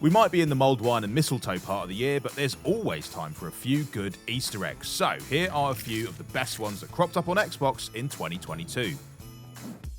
We might be in the mulled wine and mistletoe part of the year, but there's always time for a few good Easter eggs. So here are a few of the best ones that cropped up on Xbox in 2022.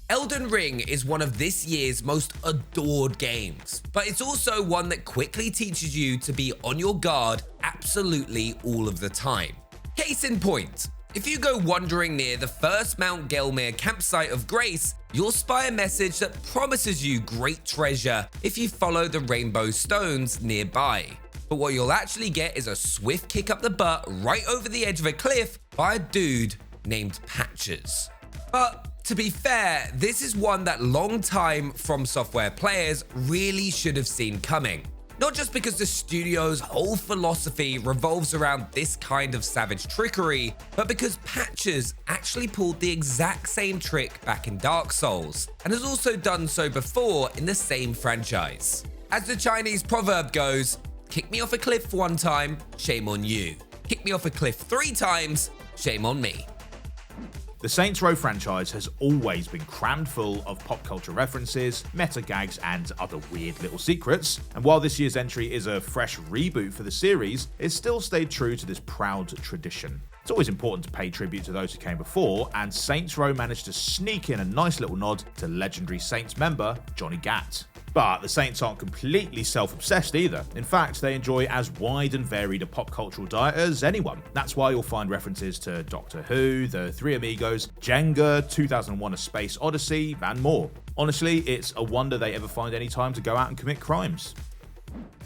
Elden Ring is one of this year's most adored games, but it's also one that quickly teaches you to be on your guard absolutely all of the time. Case in point, if you go wandering near the first Mount Gelmir campsite of Grace, you'll spy a message that promises you great treasure if you follow the rainbow stones nearby. But what you'll actually get is a swift kick up the butt right over the edge of a cliff by a dude named Patches. But to be fair, this is one that long-time From Software players really should have seen coming. Not just because the studio's whole philosophy revolves around this kind of savage trickery, but because Patches actually pulled the exact same trick back in Dark Souls, and has also done so before in the same franchise. As the Chinese proverb goes, kick me off a cliff one time, shame on you. Kick me off a cliff 3 times, shame on me. The Saints Row franchise has always been crammed full of pop culture references, meta gags, and other weird little secrets, and while this year's entry is a fresh reboot for the series, it still stayed true to this proud tradition. It's always important to pay tribute to those who came before, and Saints Row managed to sneak in a nice little nod to legendary Saints member Johnny Gat. But the Saints aren't completely self-obsessed either. In fact, they enjoy as wide and varied a pop cultural diet as anyone. That's why you'll find references to Doctor Who, The Three Amigos, Jenga, 2001: A Space Odyssey, and more. Honestly, it's a wonder they ever find any time to go out and commit crimes.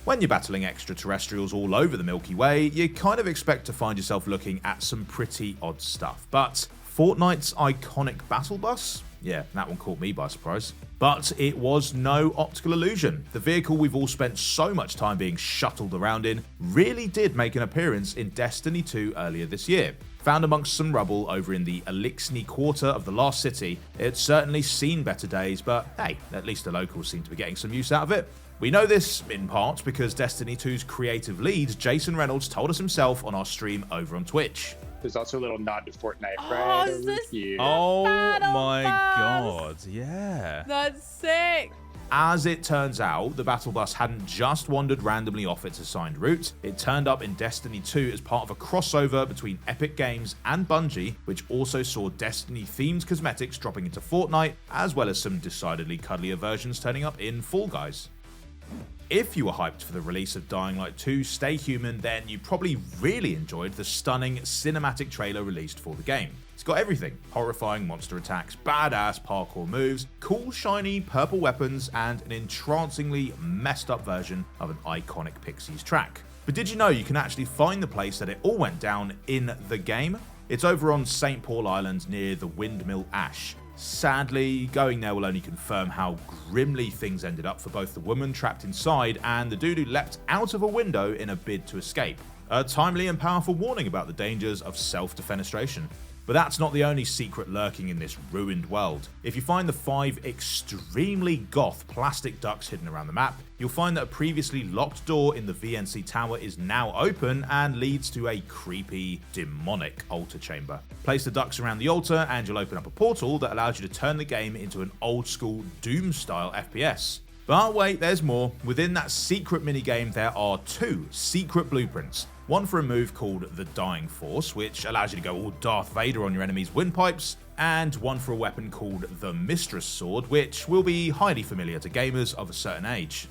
When you're battling extraterrestrials all over the Milky Way, you kind of expect to find yourself looking at some pretty odd stuff. But Fortnite's iconic battle bus? Yeah, that one caught me by surprise. But it was no optical illusion. The vehicle we've all spent so much time being shuttled around in really did make an appearance in Destiny 2 earlier this year. Found amongst some rubble over in the Elixni quarter of the Lost City, it's certainly seen better days, but hey, at least the locals seem to be getting some use out of it. We know this, in part, because Destiny 2's creative lead, Jason Reynolds, told us himself on our stream over on Twitch. There's also a little nod to Fortnite right over here. Oh my bus? god, yeah. That's sick. As it turns out, the battle bus hadn't just wandered randomly off its assigned route. It turned up in Destiny 2 as part of a crossover between Epic Games and Bungie, which also saw Destiny-themed cosmetics dropping into Fortnite, as well as some decidedly cuddlier versions turning up in Fall Guys. If you were hyped for the release of Dying Light 2 Stay Human, then you probably really enjoyed the stunning cinematic trailer released for the game. It's got everything: horrifying monster attacks, badass parkour moves, cool shiny purple weapons, and an entrancingly messed up version of an iconic Pixies track. But did you know you can actually find the place that it all went down in the game? It's over on St. Paul Island near the Windmill Ash. Sadly, going there will only confirm how grimly things ended up for both the woman trapped inside and the dude who leapt out of a window in a bid to escape. A timely and powerful warning about the dangers of self-defenestration. But that's not the only secret lurking in this ruined world. If you find the 5 extremely goth plastic ducks hidden around the map, you'll find that a previously locked door in the VNC tower is now open and leads to a creepy, demonic altar chamber. Place the ducks around the altar and you'll open up a portal that allows you to turn the game into an old school Doom-style FPS. But wait, there's more. Within that secret minigame there are 2 secret blueprints. One for a move called the Dying Force, which allows you to go all Darth Vader on your enemy's windpipes, and one for a weapon called the Mistress Sword, which will be highly familiar to gamers of a certain age.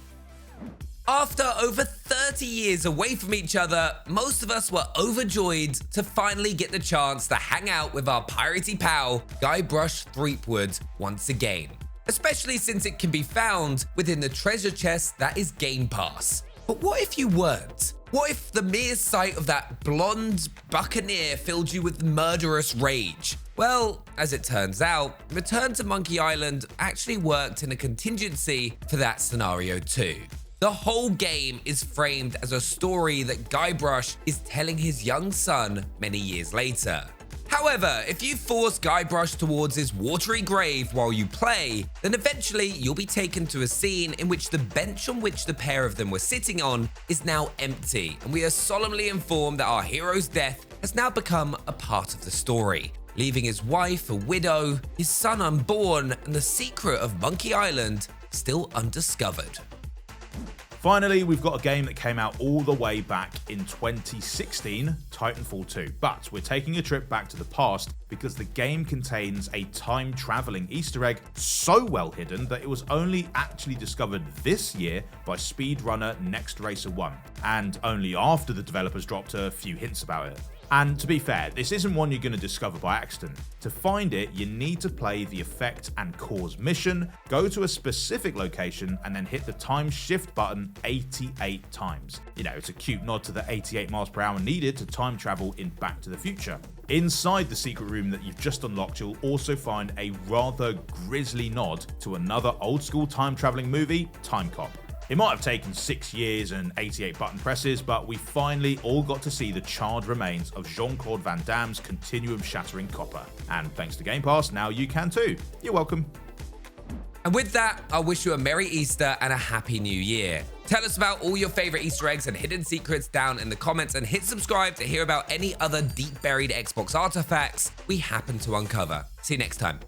After over 30 years away from each other, most of us were overjoyed to finally get the chance to hang out with our piratey pal, Guybrush Threepwood, once again. Especially since it can be found within the treasure chest that is Game Pass. But what if you weren't? What if the mere sight of that blonde buccaneer filled you with murderous rage? Well, as it turns out, Return to Monkey Island actually worked in a contingency for that scenario too. The whole game is framed as a story that Guybrush is telling his young son many years later. However, if you force Guybrush towards his watery grave while you play, then eventually you'll be taken to a scene in which the bench on which the pair of them were sitting on is now empty, and we are solemnly informed that our hero's death has now become a part of the story, leaving his wife a widow, his son unborn, and the secret of Monkey Island still undiscovered. Finally, we've got a game that came out all the way back in 2016, Titanfall 2. But we're taking a trip back to the past because the game contains a time-traveling Easter egg so well hidden that it was only actually discovered this year by speedrunner Next Racer 1, and only after the developers dropped a few hints about it. And to be fair, this isn't one you're going to discover by accident. To find it, you need to play the Effect and Cause mission, go to a specific location, and then hit the time shift button 88 times. You know, it's a cute nod to the 88 miles per hour needed to time travel in Back to the Future. Inside the secret room that you've just unlocked, you'll also find a rather grisly nod to another old school time traveling movie, Time Cop. It might have taken 6 years and 88 button presses, but we finally all got to see the charred remains of Jean-Claude Van Damme's continuum-shattering copper. And thanks to Game Pass, now you can too. You're welcome. And with that, I wish you a Merry Easter and a Happy New Year. Tell us about all your favorite Easter eggs and hidden secrets down in the comments, and hit subscribe to hear about any other deep buried Xbox artifacts we happen to uncover. See you next time.